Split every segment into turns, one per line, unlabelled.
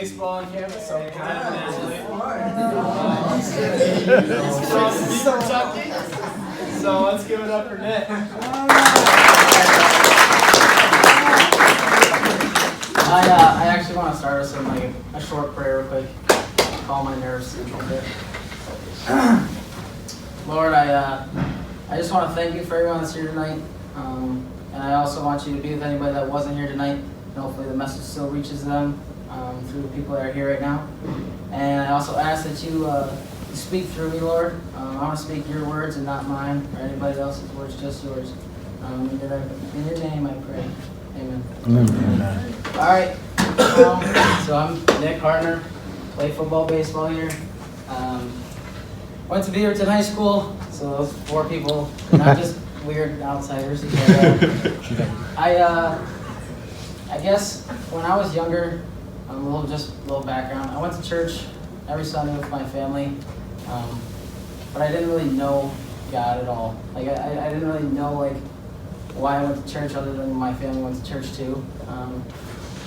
baseball on campus. So from Kentucky. So let's give it up for Nick.
I actually want to start us with like a short prayer real quick. Calm my nerves a little bit. Lord, I just want to thank you for everyone that's here tonight. And I also want you to be with anybody that wasn't here tonight. And hopefully the message still reaches them through the people that are here right now. And I also ask that you speak through me, Lord. I want to speak your words and not mine or anybody else's words, just yours. In your name I pray. Amen. Amen. All right. So I'm Nick Hartner. Play football, baseball here. Went to Beaverton High School. So those 4 people, they're not just weird outsiders. I guess when I was younger, a little background. I went to church every Sunday with my family, but I didn't really know God at all. Like I didn't really know like why I went to church other than my family went to church too.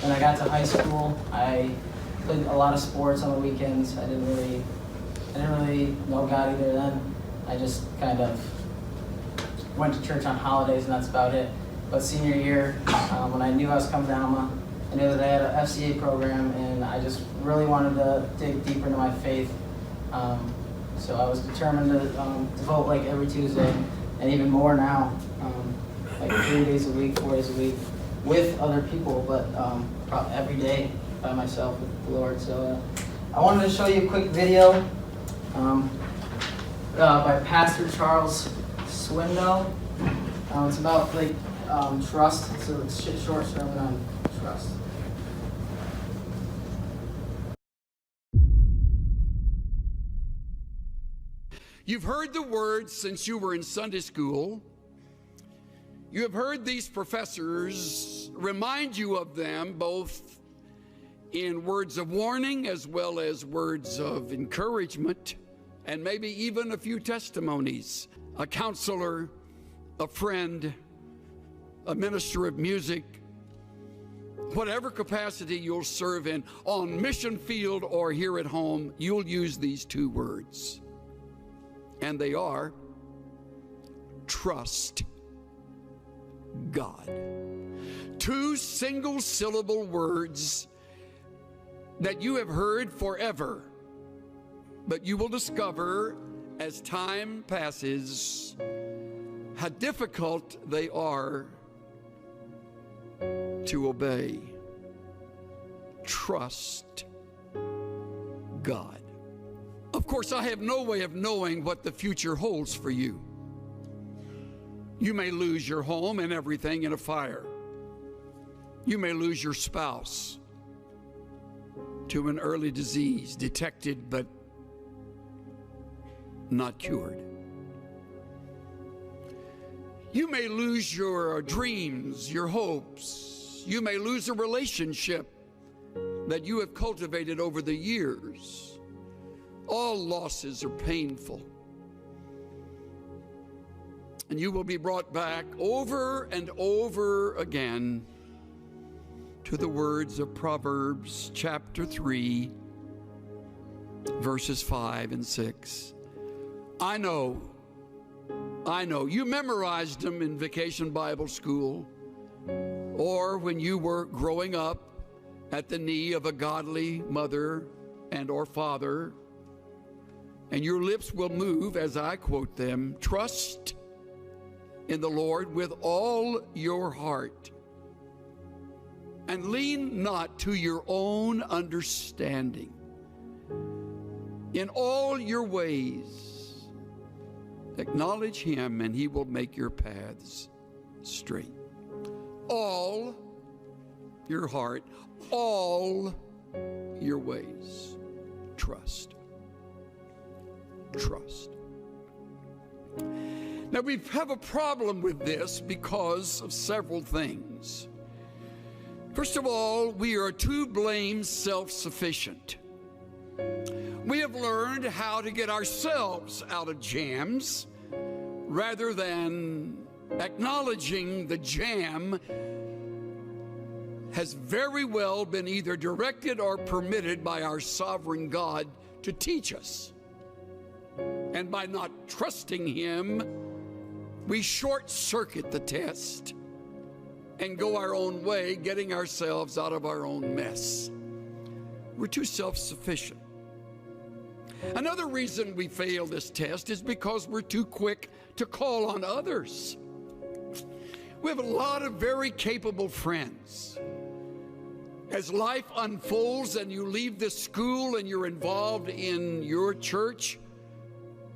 When I got to high school, I played a lot of sports on the weekends. I didn't really know God either then. I just kind of went to church on holidays and that's about it. But senior year, when I knew I was coming to Alma, I knew that they had an FCA program and I just really wanted to dig deeper into my faith. So I was determined to devote like every Tuesday and even more now, like 3 days a week, 4 days a week with other people, but probably every day by myself with the Lord. So I wanted to show you a quick video by Pastor Charles Swindoll. It's about like trust. So it's a short sermon on trust.
You've heard the words since you were in Sunday school. You have heard these professors remind you of them both in words of warning as well as words of encouragement, and maybe even a few testimonies. A counselor, a friend, a minister of music, whatever capacity you'll serve in, on mission field or here at home, you'll use these 2 words. And they are, trust God. 2 single-syllable words that you have heard forever, but you will discover as time passes how difficult they are to obey. Trust God. Of course, I have no way of knowing what the future holds for you. You may lose your home and everything in a fire. You may lose your spouse to an early disease, detected but not cured. You may lose your dreams, your hopes. You may lose a relationship that you have cultivated over the years. All losses are painful. And you will be brought back over and over again to the words of Proverbs chapter 3, verses 5 and 6. I know. You memorized them in Vacation Bible School or when you were growing up at the knee of a godly mother and or father. And your lips will move as I quote them. Trust in the Lord with all your heart, and lean not to your own understanding. In all your ways, acknowledge him, and he will make your paths straight. All your heart, all your ways, trust. Trust. Now, we have a problem with this because of several things. First of all, we are to blame self-sufficient. We have learned how to get ourselves out of jams rather than acknowledging the jam has very well been either directed or permitted by our sovereign God to teach us. And by not trusting Him, we short-circuit the test and go our own way, getting ourselves out of our own mess. We're too self-sufficient. Another reason we fail this test is because we're too quick to call on others. We have a lot of very capable friends. As life unfolds and you leave this school and you're involved in your church,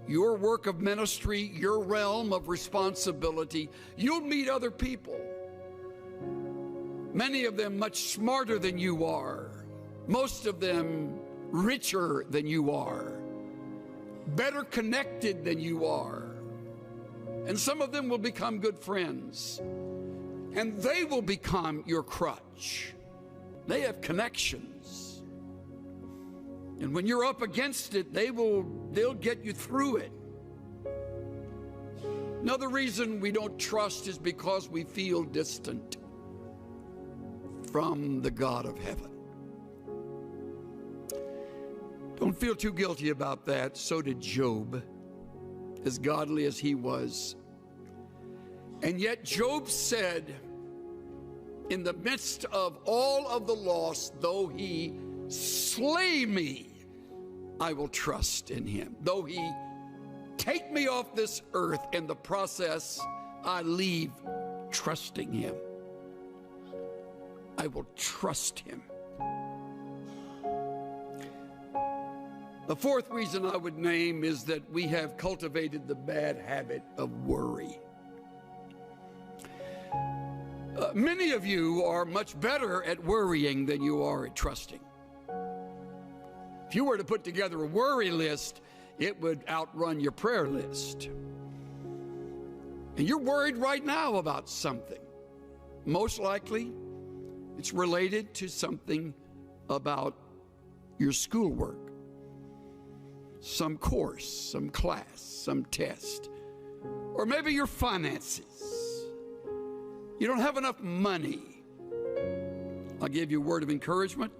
your work of ministry, your realm of responsibility, you'll meet other people. Many of them much smarter than you are. Most of them richer than you are. Better connected than you are. And some of them will become good friends. And they will become your crutch. They have connections. And when you're up against it, they'll get you through it. Another reason we don't trust is because we feel distant from the God of heaven. Don't feel too guilty about that. So did Job, as godly as he was. And yet Job said, in the midst of all of the loss, though he slay me, I will trust in him. Though he take me off this earth, in the process, I leave trusting him. I will trust him. The fourth reason I would name is that we have cultivated the bad habit of worry. Many of you are much better at worrying than you are at trusting. If you were to put together a worry list, it would outrun your prayer list. And you're worried right now about something. Most likely, it's related to something about your schoolwork, some course, some class, some test, or maybe your finances. You don't have enough money. I'll give you a word of encouragement.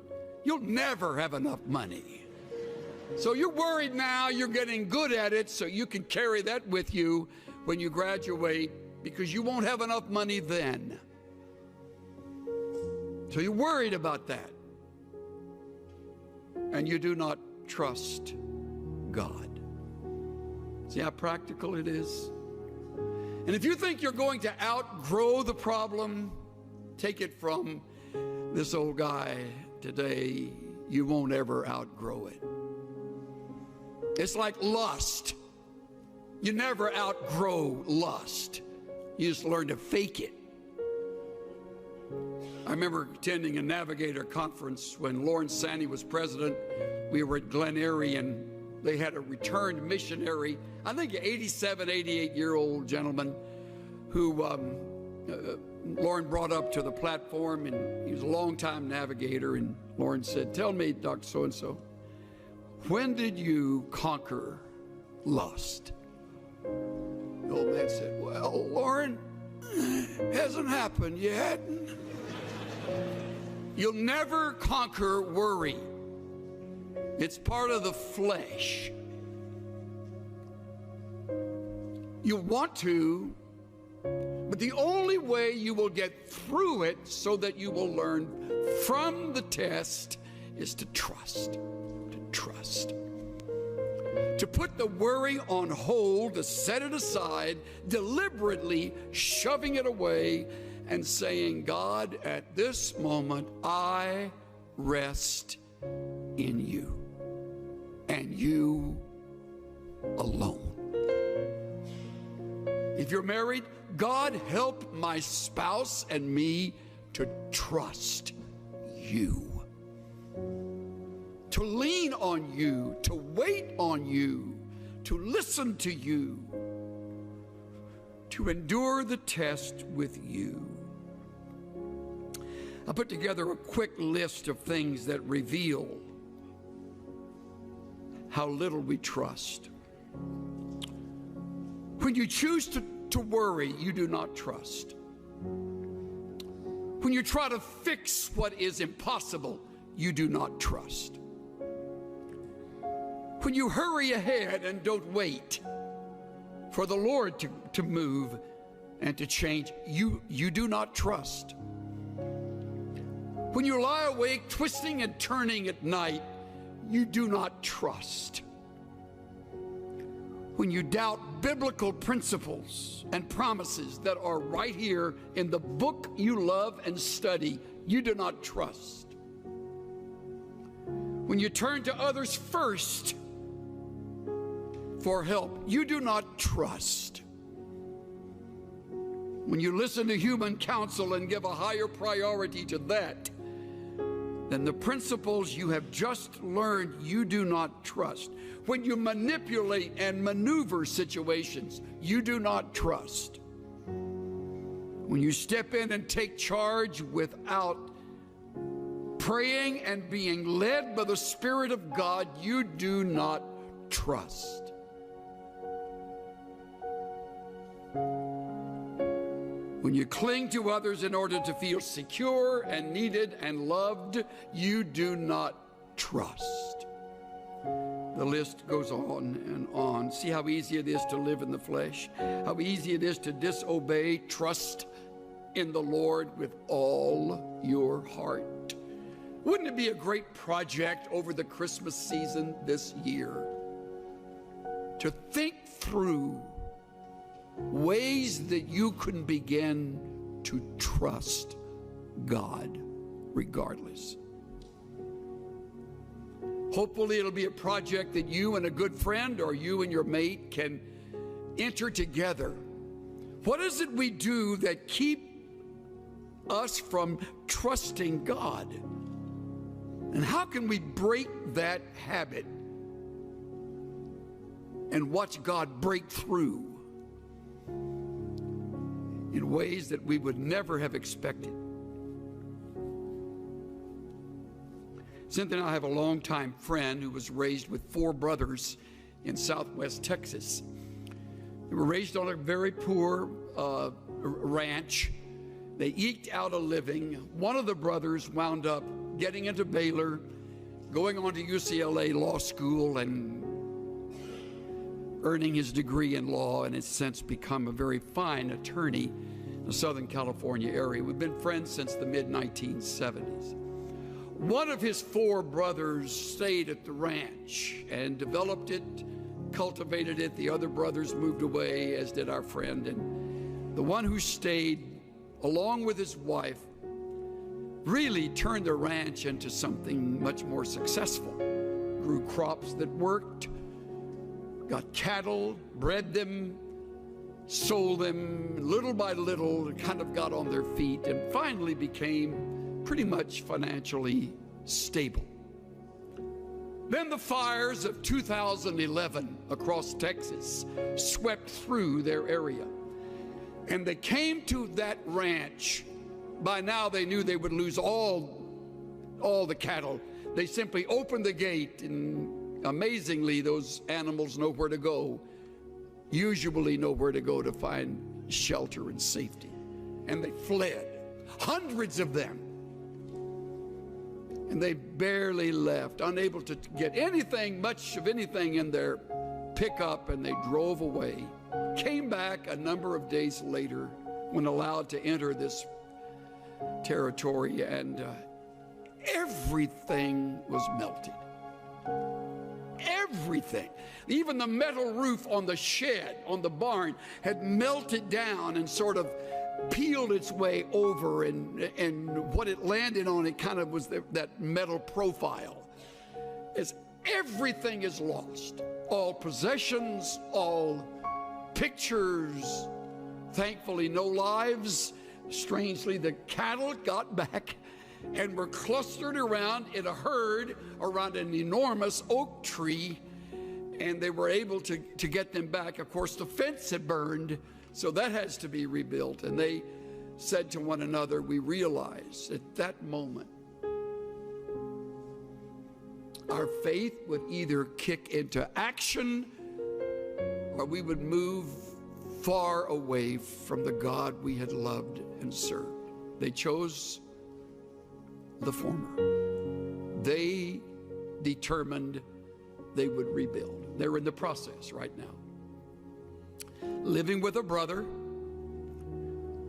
You'll never have enough money. So you're worried now, you're getting good at it, so you can carry that with you when you graduate, because you won't have enough money then. So you're worried about that. And you do not trust God. See how practical it is? And if you think you're going to outgrow the problem, take it from this old guy today, you won't ever outgrow it. It's like lust. You never outgrow lust. You just learn to fake it. I remember attending a Navigator conference when Lawrence Sandy was president. We were at Glen Erie, and they had a returned missionary, I think an 87, 88-year-old gentleman who Lauren brought up to the platform, and he was a longtime navigator. And Lauren said, "Tell me, Dr. So-and-so, when did you conquer lust?" The old man said, "Well, Lauren, hasn't happened yet." You'll never conquer worry. It's part of the flesh. You want to, but the only way you will get through it so that you will learn from the test is to trust. To trust. To put the worry on hold, to set it aside, deliberately shoving it away and saying, "God, at this moment, I rest in you and you alone." If you're married, God, help my spouse and me to trust you, to lean on you, to wait on you, to listen to you, to endure the test with you. I put together a quick list of things that reveal how little we trust. When you choose to worry, you do not trust. When you try to fix what is impossible, you do not trust. When you hurry ahead and don't wait for the Lord to move and to change, you do not trust. When you lie awake twisting and turning at night, you do not trust. When you doubt biblical principles and promises that are right here in the book you love and study, you do not trust. When you turn to others first for help, you do not trust. When you listen to human counsel and give a higher priority to that than the principles you have just learned, you do not trust. When you manipulate and maneuver situations, you do not trust. When you step in and take charge without praying and being led by the Spirit of God, you do not trust. When you cling to others in order to feel secure and needed and loved, you do not trust. The list goes on and on. See how easy it is to live in the flesh, how easy it is to disobey. Trust in the Lord with all your heart. Wouldn't it be a great project over the Christmas season this year to think through ways that you can begin to trust God regardless? Hopefully it'll be a project that you and a good friend or you and your mate can enter together. What is it we do that keep us from trusting God? And how can we break that habit and watch God break through in ways that we would never have expected? Cynthia and I have a longtime friend who was raised with 4 brothers in southwest Texas. They were raised on a very poor ranch. They eked out a living. One of the brothers wound up getting into Baylor, going on to UCLA Law School, and earning his degree in law, and has since become a very fine attorney in the Southern California area. We've been friends since the mid-1970s. One of his 4 brothers stayed at the ranch and developed it, cultivated it. The other brothers moved away, as did our friend. And the one who stayed, along with his wife, really turned the ranch into something much more successful. Grew crops that worked, got cattle, bred them, sold them. Little by little, kind of got on their feet and finally became pretty much financially stable. Then the fires of 2011 across Texas swept through their area, and they came to that ranch. By now they knew they would lose all the cattle. They simply opened the gate, and amazingly those animals know where to go, usually know where to go to find shelter and safety. And they fled, hundreds of them. And they barely left, unable to get anything, much of anything in their pickup, and they drove away. Came back a number of days later when allowed to enter this territory, and everything was melted. Everything. Even the metal roof on the shed, on the barn, had melted down and sort of peeled its way over, and what it landed on, it kind of was that metal profile. As everything is lost, all possessions, all pictures, thankfully no lives. Strangely, the cattle got back and were clustered around in a herd around an enormous oak tree, and they were able to get them back. Of course, the fence had burned, so that has to be rebuilt. And they said to one another, we realized at that moment our faith would either kick into action or we would move far away from the God we had loved and served. They chose the former. They determined they would rebuild. They're in the process right now. Living with a brother,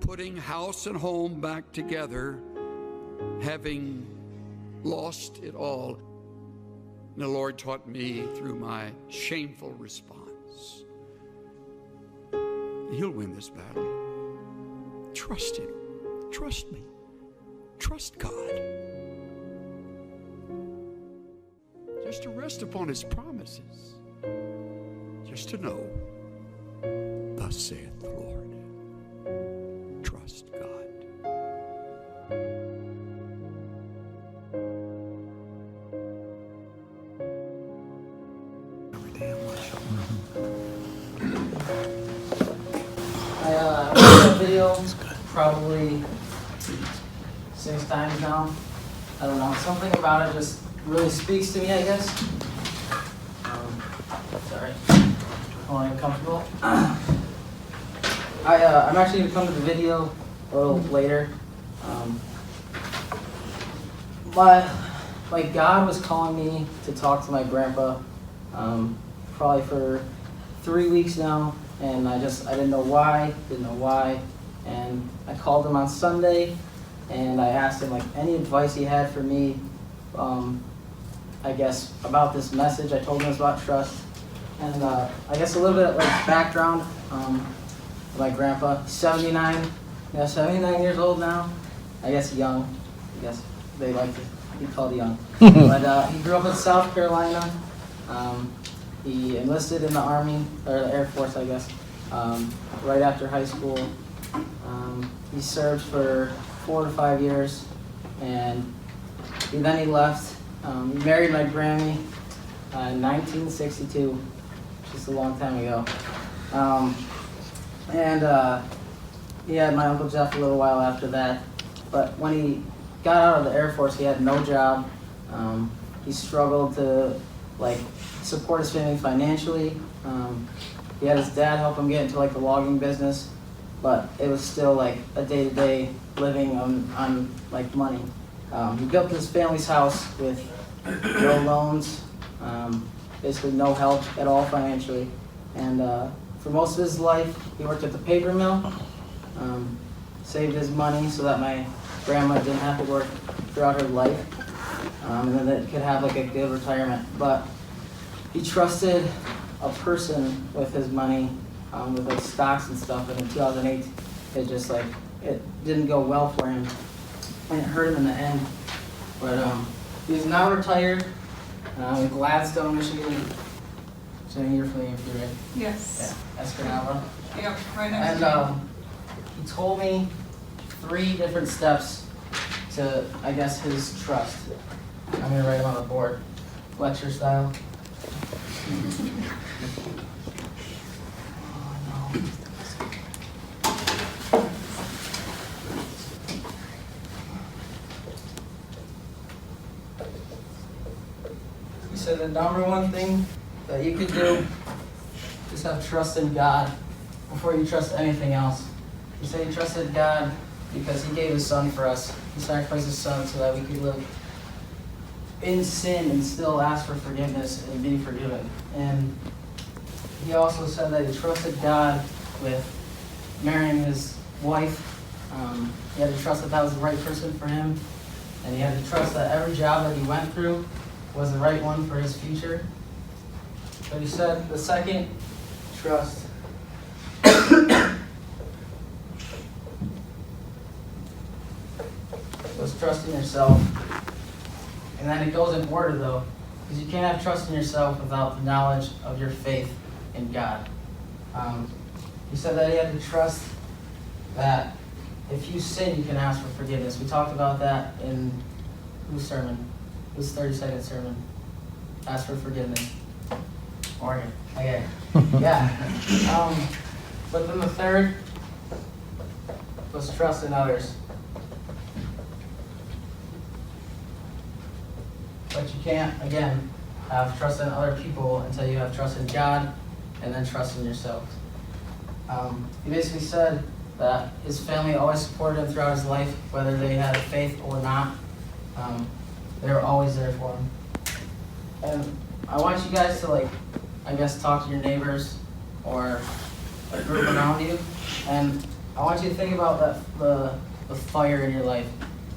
putting house and home back together, having lost it all. And the Lord taught me through my shameful response, He'll win this battle. Trust Him. Trust me. Trust God. Just to rest upon His promises. Just to know, thus saith the Lord. Trust God.
I watched that video probably 6 times now. I don't know, something about it just really speaks to me, I guess. Sorry, I'm uncomfortable. I'm actually going to come to the video a little later. My God was calling me to talk to my grandpa probably for 3 weeks now, and I didn't know why, and I called him on Sunday, and I asked him like any advice he had for me, I guess about this message. I told him it was about trust, and I guess a little bit of like background. My grandpa, 79 years old now. I guess young. I guess they like to be called young. But he grew up in South Carolina. He enlisted in the Army, or the Air Force, I guess, right after high school. He served for 4 to 5 years, and then he left. He married my Grammy in 1962, just a long time ago. He had my Uncle Jeff a little while after that. But when he got out of the Air Force, he had no job. He struggled to support his family financially. He had his dad help him get into the logging business, but it was still a day-to-day living on money. He built his family's house with no loans, basically no help at all financially. And for most of his life, he worked at the paper mill, saved his money so that my grandma didn't have to work throughout her life, and then they could have a good retirement. But he trusted a person with his money, with stocks and stuff, and in 2008, it didn't go well for him, and it hurt him in the end. But he's now retired in Gladstone, Michigan. So you're familiar with it, right?
Yes.
Yeah, Escanaba.
Yep, right next to
And he told me 3 different steps to, I guess, his trust. I'm going to write them on the board, lecture style. Oh, no. He said the number 1 thing that you could do is have trust in God before you trust anything else. He said he trusted God because he gave his son for us. He sacrificed his son so that we could live in sin and still ask for forgiveness and be forgiven. And he also said that he trusted God with marrying his wife. He had to trust that that was the right person for him. And he had to trust that every job that he went through was the right one for his future. But he said the second trust was trusting yourself. And then it goes in order though, because you can't have trust in yourself without the knowledge of your faith in God. He said that he had to trust that if you sin, you can ask for forgiveness. We talked about that in whose sermon? Whose 30-second sermon? Ask for forgiveness. Morgan. Okay. Yeah. But then the third was trust in others. But you can't, again, have trust in other people until you have trust in God and then trust in yourself. He basically said that his family always supported him throughout his life, whether they had faith or not. They were always there for him. And I want you guys to, like, I guess, talk to your neighbors or a group around you, and I want you to think about the fire in your life.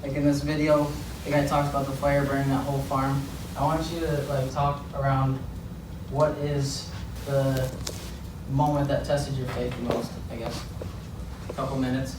Like in this video, the guy talks about the fire burning that whole farm. I want you to, like, talk around what is the moment that tested your faith the most, I guess. A couple minutes.